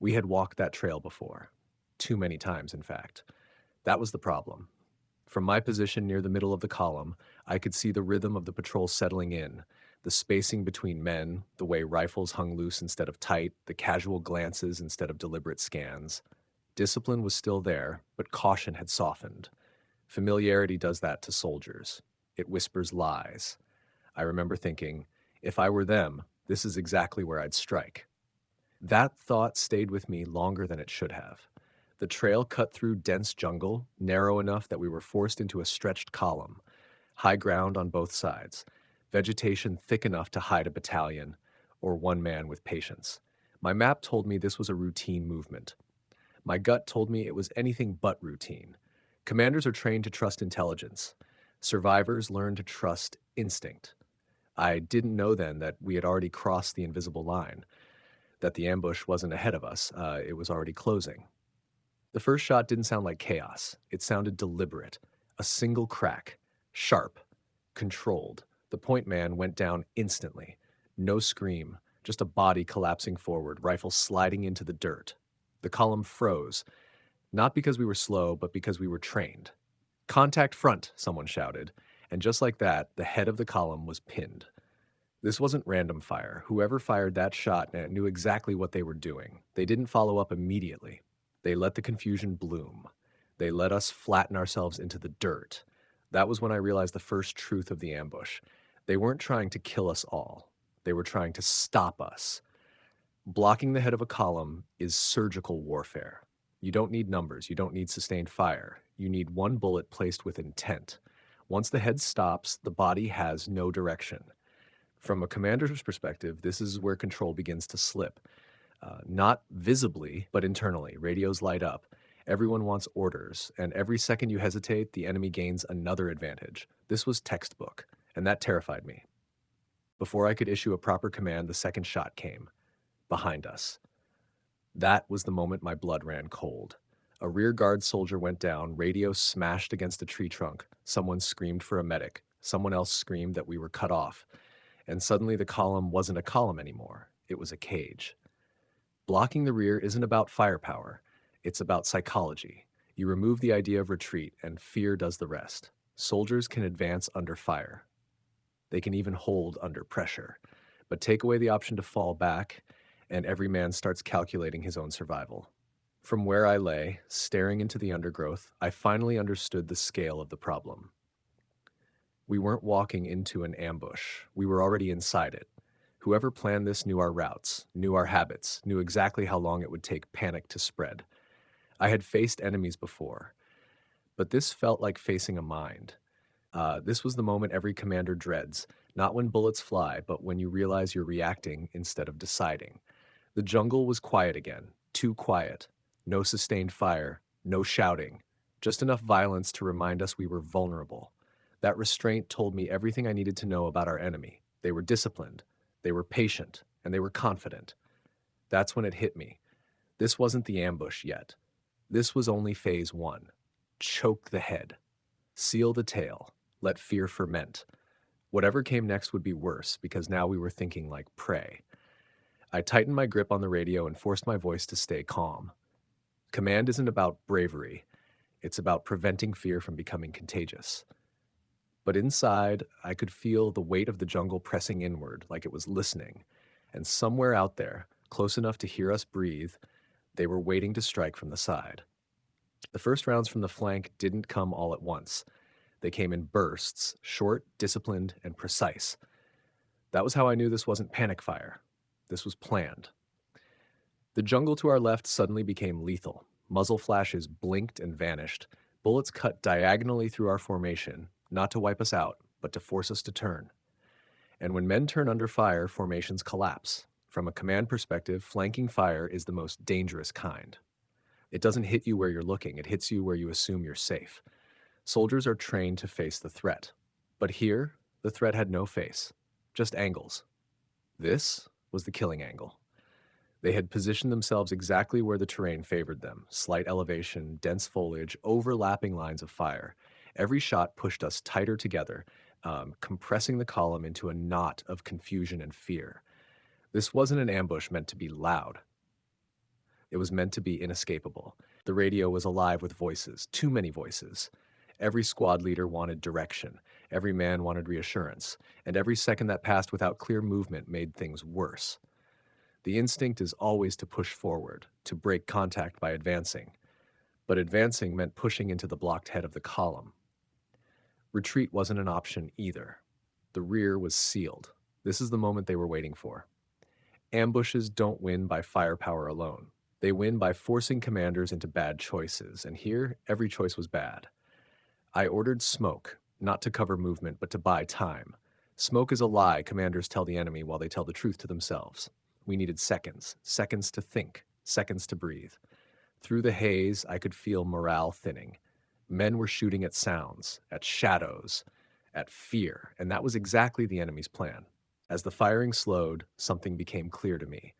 We had walked that trail before. Too many times, in fact. That was the problem. From my position near the middle of the column, I could see the rhythm of the patrol settling in, the spacing between men, the way rifles hung loose instead of tight, the casual glances instead of deliberate scans. Discipline was still there, but caution had softened. Familiarity does that to soldiers. It whispers lies. I remember thinking, if I were them, this is exactly where I'd strike. That thought stayed with me longer than it should have. The trail cut through dense jungle, narrow enough that we were forced into a stretched column, high ground on both sides, vegetation thick enough to hide a battalion, or one man with patience. My map told me this was a routine movement. My gut told me it was anything but routine. Commanders are trained to trust intelligence. Survivors learn to trust instinct. I didn't know then that we had already crossed the invisible line, that the ambush wasn't ahead of us, it was already closing. The first shot didn't sound like chaos. It sounded deliberate. A single crack. Sharp. Controlled. The point man went down instantly. No scream, just a body collapsing forward, rifle sliding into the dirt. The column froze, not because we were slow, but because we were trained. Contact front, someone shouted, and just like that, the head of the column was pinned. This wasn't random fire. Whoever fired that shot knew exactly what they were doing. They didn't follow up immediately. They let the confusion bloom. They let us flatten ourselves into the dirt. That was when I realized the first truth of the ambush. They weren't trying to kill us all. They were trying to stop us. Blocking the head of a column is surgical warfare. You don't need numbers. You don't need sustained fire. You need one bullet placed with intent. Once the head stops, the body has no direction. From a commander's perspective, this is where control begins to slip. Not visibly, but internally. Radios light up. Everyone wants orders, and every second you hesitate, the enemy gains another advantage. This was textbook, and that terrified me. Before I could issue a proper command, the second shot came. Behind us. That was the moment my blood ran cold. A rear guard soldier went down, radio smashed against a tree trunk. Someone screamed for a medic. Someone else screamed that we were cut off. And suddenly the column wasn't a column anymore. It was a cage. Blocking the rear isn't about firepower. It's about psychology. You remove the idea of retreat, and fear does the rest. Soldiers can advance under fire. They can even hold under pressure. But take away the option to fall back, and every man starts calculating his own survival. From where I lay, staring into the undergrowth, I finally understood the scale of the problem. We weren't walking into an ambush. We were already inside it. Whoever planned this knew our routes, knew our habits, knew exactly how long it would take panic to spread. I had faced enemies before, but this felt like facing a mind. This was the moment every commander dreads, not when bullets fly, but when you realize you're reacting instead of deciding. The jungle was quiet again, too quiet. No sustained fire, no shouting, just enough violence to remind us we were vulnerable. That restraint told me everything I needed to know about our enemy. They were disciplined, they were patient, and they were confident. That's when it hit me. This wasn't the ambush yet. This was only phase one. Choke the head. Seal the tail. Let fear ferment. Whatever came next would be worse, because now we were thinking like prey. I tightened my grip on the radio and forced my voice to stay calm. Command isn't about bravery. It's about preventing fear from becoming contagious. But inside, I could feel the weight of the jungle pressing inward, like it was listening. And somewhere out there, close enough to hear us breathe, they were waiting to strike from the side. The first rounds from the flank didn't come all at once. They came in bursts, short, disciplined, and precise. That was how I knew this wasn't panic fire. This was planned. The jungle to our left suddenly became lethal. Muzzle flashes blinked and vanished. Bullets cut diagonally through our formation, not to wipe us out, but to force us to turn. And when men turn under fire, formations collapse. From a command perspective, flanking fire is the most dangerous kind. It doesn't hit you where you're looking, it hits you where you assume you're safe. Soldiers are trained to face the threat. But here, the threat had no face, just angles. This was the killing angle. They had positioned themselves exactly where the terrain favored them, slight elevation, dense foliage, overlapping lines of fire. Every shot pushed us tighter together, compressing the column into a knot of confusion and fear. This wasn't an ambush meant to be loud. It was meant to be inescapable. The radio was alive with voices, too many voices. Every squad leader wanted direction, every man wanted reassurance, and every second that passed without clear movement made things worse. The instinct is always to push forward, to break contact by advancing. But advancing meant pushing into the blocked head of the column. Retreat wasn't an option either. The rear was sealed. This is the moment they were waiting for. Ambushes don't win by firepower alone. They win by forcing commanders into bad choices, and here, every choice was bad. I ordered smoke, not to cover movement, but to buy time. Smoke is a lie commanders tell the enemy while they tell the truth to themselves. We needed seconds, seconds to think, seconds to breathe. Through the haze, I could feel morale thinning. Men were shooting at sounds, at shadows, at fear, and that was exactly the enemy's plan. As the firing slowed, something became clear to me.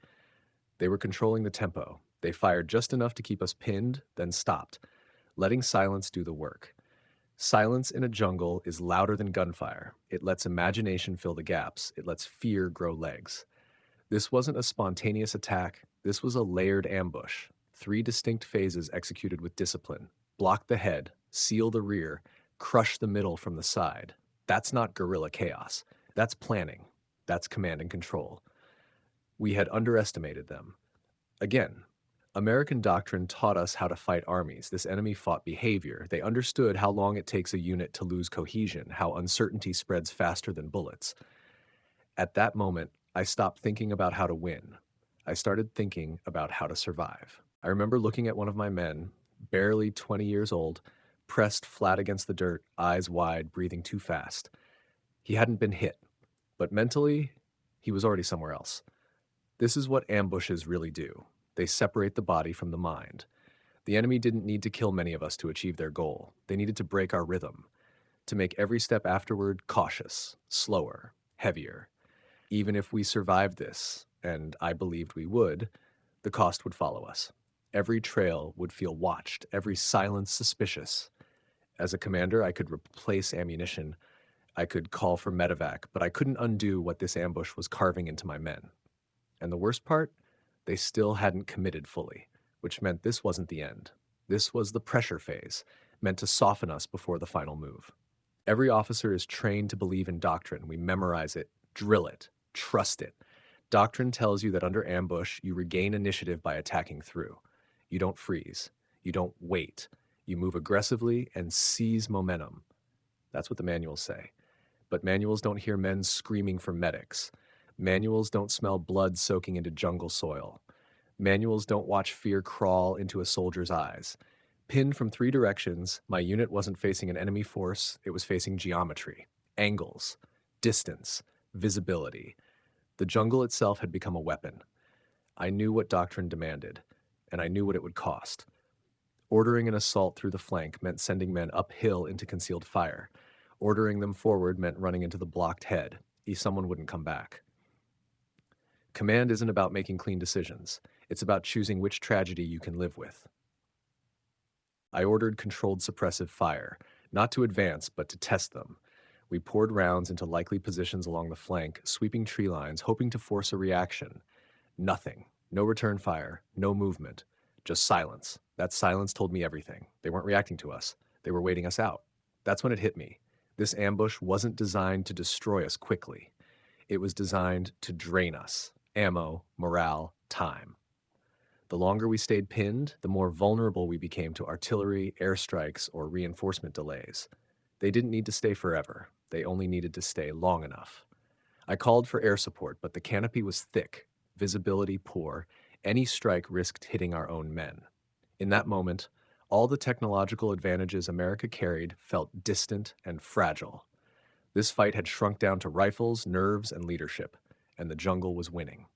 They were controlling the tempo. They fired just enough to keep us pinned, then stopped, letting silence do the work. Silence in a jungle is louder than gunfire. It lets imagination fill the gaps. It lets fear grow legs. This wasn't a spontaneous attack. This was a layered ambush. 3 distinct phases executed with discipline. Block the head, seal the rear, crush the middle from the side. That's not guerrilla chaos. That's planning. That's command and control. We had underestimated them. Again, American doctrine taught us how to fight armies. This enemy fought behavior. They understood how long it takes a unit to lose cohesion, how uncertainty spreads faster than bullets. At that moment, I stopped thinking about how to win. I started thinking about how to survive. I remember looking at one of my men, barely 20 years old, pressed flat against the dirt, eyes wide, breathing too fast. He hadn't been hit, but mentally, he was already somewhere else. This is what ambushes really do. They separate the body from the mind. The enemy didn't need to kill many of us to achieve their goal. They needed to break our rhythm, to make every step afterward cautious, slower, heavier. Even if we survived this, and I believed we would, the cost would follow us. Every trail would feel watched, every silence suspicious. As a commander, I could replace ammunition, I could call for medevac, but I couldn't undo what this ambush was carving into my men. And the worst part? They still hadn't committed fully, which meant this wasn't the end. This was the pressure phase, meant to soften us before the final move. Every officer is trained to believe in doctrine. We memorize it, drill it, trust it. Doctrine tells you that under ambush, you regain initiative by attacking through. You don't freeze. You don't wait. You move aggressively and seize momentum. That's what the manuals say. But manuals don't hear men screaming for medics. Manuals don't smell blood soaking into jungle soil. Manuals don't watch fear crawl into a soldier's eyes. Pinned from 3 directions, my unit wasn't facing an enemy force, it was facing geometry, angles, distance, visibility. The jungle itself had become a weapon. I knew what doctrine demanded, and I knew what it would cost. Ordering an assault through the flank meant sending men uphill into concealed fire. Ordering them forward meant running into the blocked head, if someone wouldn't come back. Command isn't about making clean decisions. It's about choosing which tragedy you can live with. I ordered controlled suppressive fire, not to advance, but to test them. We poured rounds into likely positions along the flank, sweeping tree lines, hoping to force a reaction. Nothing. No return fire. No movement. Just silence. That silence told me everything. They weren't reacting to us. They were waiting us out. That's when it hit me. This ambush wasn't designed to destroy us quickly. It was designed to drain us. Ammo, morale, time. The longer we stayed pinned, the more vulnerable we became to artillery, airstrikes, or reinforcement delays. They didn't need to stay forever. They only needed to stay long enough. I called for air support, but the canopy was thick, visibility poor. Any strike risked hitting our own men. In that moment, all the technological advantages America carried felt distant and fragile. This fight had shrunk down to rifles, nerves, and leadership, and the jungle was winning.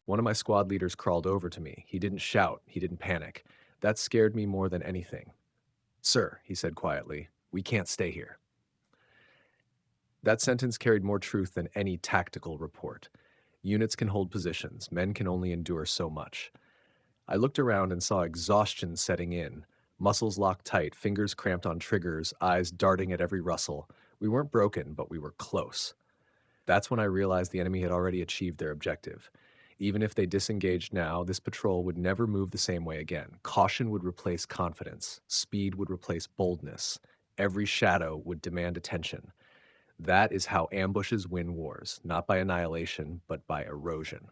One of my squad leaders crawled over to me. He didn't shout. He didn't panic. That scared me more than anything. "Sir," he said quietly, "we can't stay here." That sentence carried more truth than any tactical report. Units can hold positions. Men can only endure so much. I looked around and saw exhaustion setting in. Muscles locked tight, fingers cramped on triggers, eyes darting at every rustle. We weren't broken, but we were close. That's when I realized the enemy had already achieved their objective. Even if they disengaged now, this patrol would never move the same way again. Caution would replace confidence. Speed would replace boldness. Every shadow would demand attention. That is how ambushes win wars, not by annihilation, but by erosion.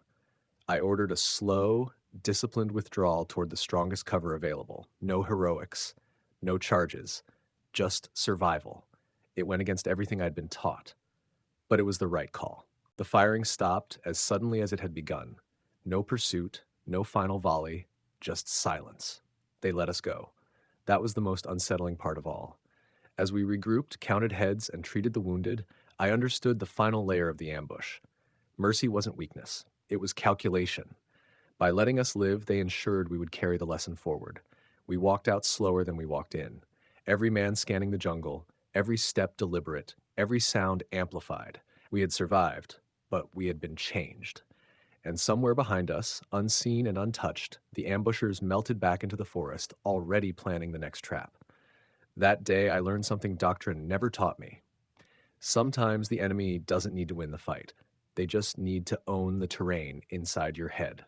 I ordered a slow, disciplined withdrawal toward the strongest cover available. No heroics, no charges, just survival. It went against everything I'd been taught, but it was the right call. The firing stopped as suddenly as it had begun. No pursuit, no final volley, just silence. They let us go. That was the most unsettling part of all. As we regrouped, counted heads, and treated the wounded, I understood the final layer of the ambush. Mercy wasn't weakness, it was calculation. By letting us live, they ensured we would carry the lesson forward. We walked out slower than we walked in. Every man scanning the jungle, every step deliberate, every sound amplified. We had survived, but we had been changed. And somewhere behind us, unseen and untouched, the ambushers melted back into the forest, already planning the next trap. That day, I learned something doctrine never taught me. Sometimes the enemy doesn't need to win the fight. They just need to own the terrain inside your head.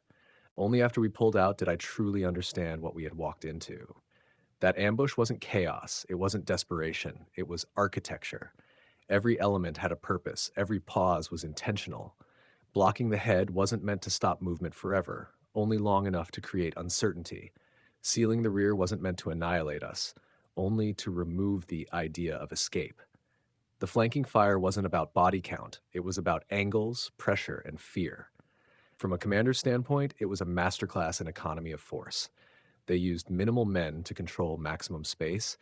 Only after we pulled out did I truly understand what we had walked into. That ambush wasn't chaos, it wasn't desperation, it was architecture. Every element had a purpose, every pause was intentional. Blocking the head wasn't meant to stop movement forever, only long enough to create uncertainty. Sealing the rear wasn't meant to annihilate us, only to remove the idea of escape. The flanking fire wasn't about body count, it was about angles, pressure, and fear. From a commander's standpoint, it was a masterclass in economy of force. They used minimal men to control maximum space.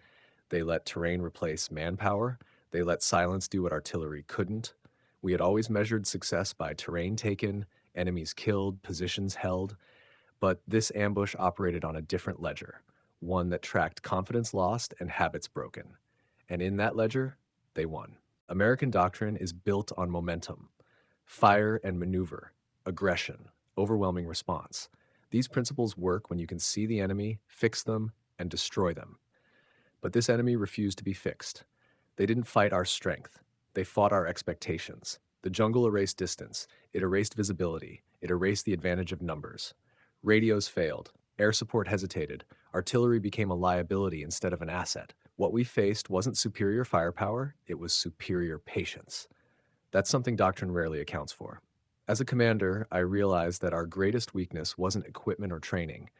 They let terrain replace manpower. They let silence do what artillery couldn't. We had always measured success by terrain taken, enemies killed, positions held. But this ambush operated on a different ledger, one that tracked confidence lost and habits broken. And in that ledger, they won. American doctrine is built on momentum, fire and maneuver, aggression, overwhelming response. These principles work when you can see the enemy, fix them, and destroy them. But this enemy refused to be fixed. They didn't fight our strength. They fought our expectations. The jungle erased distance. It erased visibility. It erased the advantage of numbers. Radios failed. Air support hesitated. Artillery became a liability instead of an asset. What we faced wasn't superior firepower, it was superior patience. That's something doctrine rarely accounts for. As a commander, I realized that our greatest weakness wasn't equipment or training.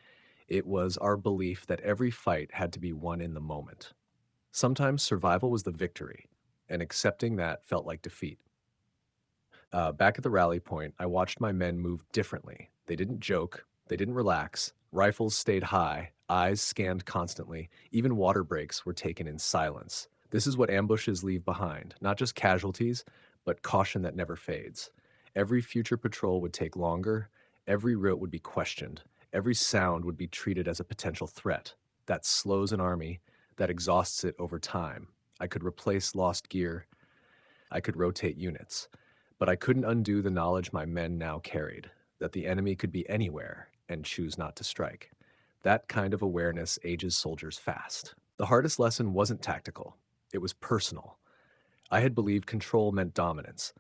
It was our belief that every fight had to be won in the moment. Sometimes survival was the victory, and accepting that felt like defeat. Back at the rally point, I watched my men move differently. They didn't joke, they didn't relax. Rifles stayed high, eyes scanned constantly. Even water breaks were taken in silence. This is what ambushes leave behind, not just casualties, but caution that never fades. Every future patrol would take longer, every route would be questioned, every sound would be treated as a potential threat. That slows an army, that exhausts it over time. I could replace lost gear, I could rotate units, but I couldn't undo the knowledge my men now carried, that the enemy could be anywhere and choose not to strike. That kind of awareness ages soldiers fast. The hardest lesson wasn't tactical, it was personal. I had believed control meant dominance.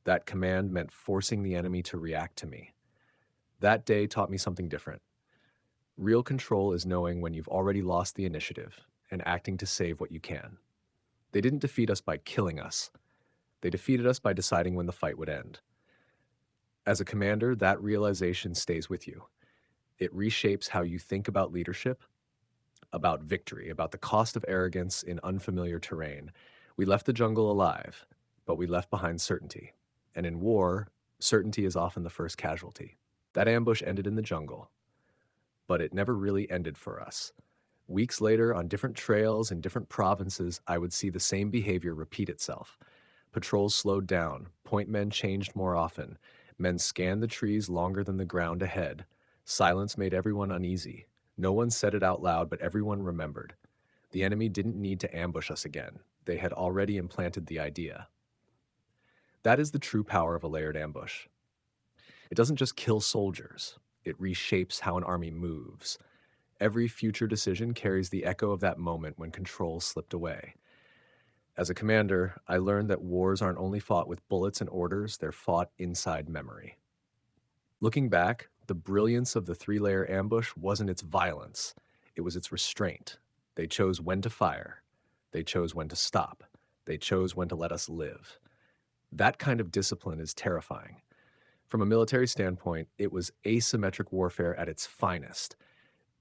That command meant forcing the enemy to react to me. That day taught me something different. Real control is knowing when you've already lost the initiative and acting to save what you can. They didn't defeat us by killing us. They defeated us by deciding when the fight would end. As a commander, that realization stays with you. It reshapes how you think about leadership, about victory, about the cost of arrogance in unfamiliar terrain. We left the jungle alive, but we left behind certainty. And in war, certainty is often the first casualty. That ambush ended in the jungle, but it never really ended for us. Weeks later, on different trails in different provinces, I would see the same behavior repeat itself. Patrols slowed down, point men changed more often, men scanned the trees longer than the ground ahead. Silence made everyone uneasy. No one said it out loud, but everyone remembered. The enemy didn't need to ambush us again. They had already implanted the idea. That is the true power of a layered ambush. It doesn't just kill soldiers, it reshapes how an army moves. Every future decision carries the echo of that moment when control slipped away. As a commander, I learned that wars aren't only fought with bullets and orders, they're fought inside memory. Looking back, the brilliance of the three-layer ambush wasn't its violence, it was its restraint. They chose when to fire. They chose when to stop. They chose when to let us live. That kind of discipline is terrifying. From a military standpoint, it was asymmetric warfare at its finest.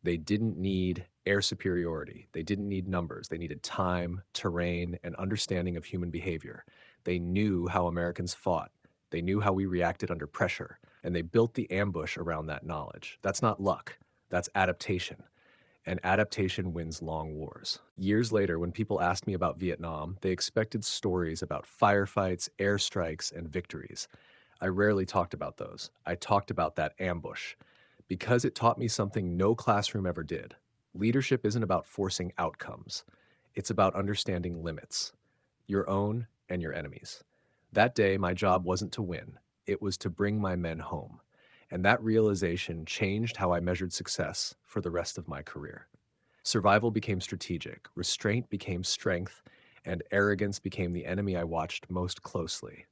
They didn't need air superiority. They didn't need numbers. They needed time, terrain, and understanding of human behavior. They knew how Americans fought. They knew how we reacted under pressure, and they built the ambush around that knowledge. That's not luck. That's adaptation. And adaptation wins long wars. Years later, when people asked me about Vietnam, they expected stories about firefights, airstrikes, and victories. I rarely talked about those. I talked about that ambush because it taught me something no classroom ever did. Leadership isn't about forcing outcomes. It's about understanding limits, your own and your enemies. That day, my job wasn't to win. It was to bring my men home. And that realization changed how I measured success for the rest of my career. Survival became strategic, restraint became strength, and arrogance became the enemy I watched most closely.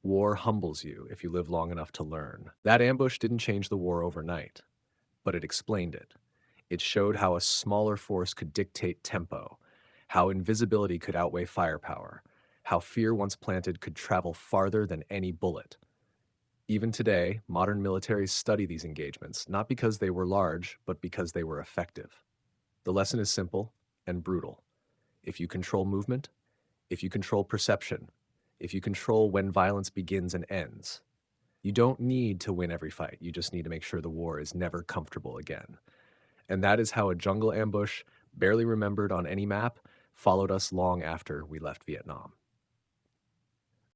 War humbles you if you live long enough to learn. That ambush didn't change the war overnight, but it explained it. It showed how a smaller force could dictate tempo, how invisibility could outweigh firepower, how fear once planted could travel farther than any bullet. Even today, modern militaries study these engagements, not because they were large, but because they were effective. The lesson is simple and brutal. If you control movement, if you control perception, if you control when violence begins and ends, you don't need to win every fight. You just need to make sure the war is never comfortable again. And that is how a jungle ambush, barely remembered on any map, followed us long after we left Vietnam.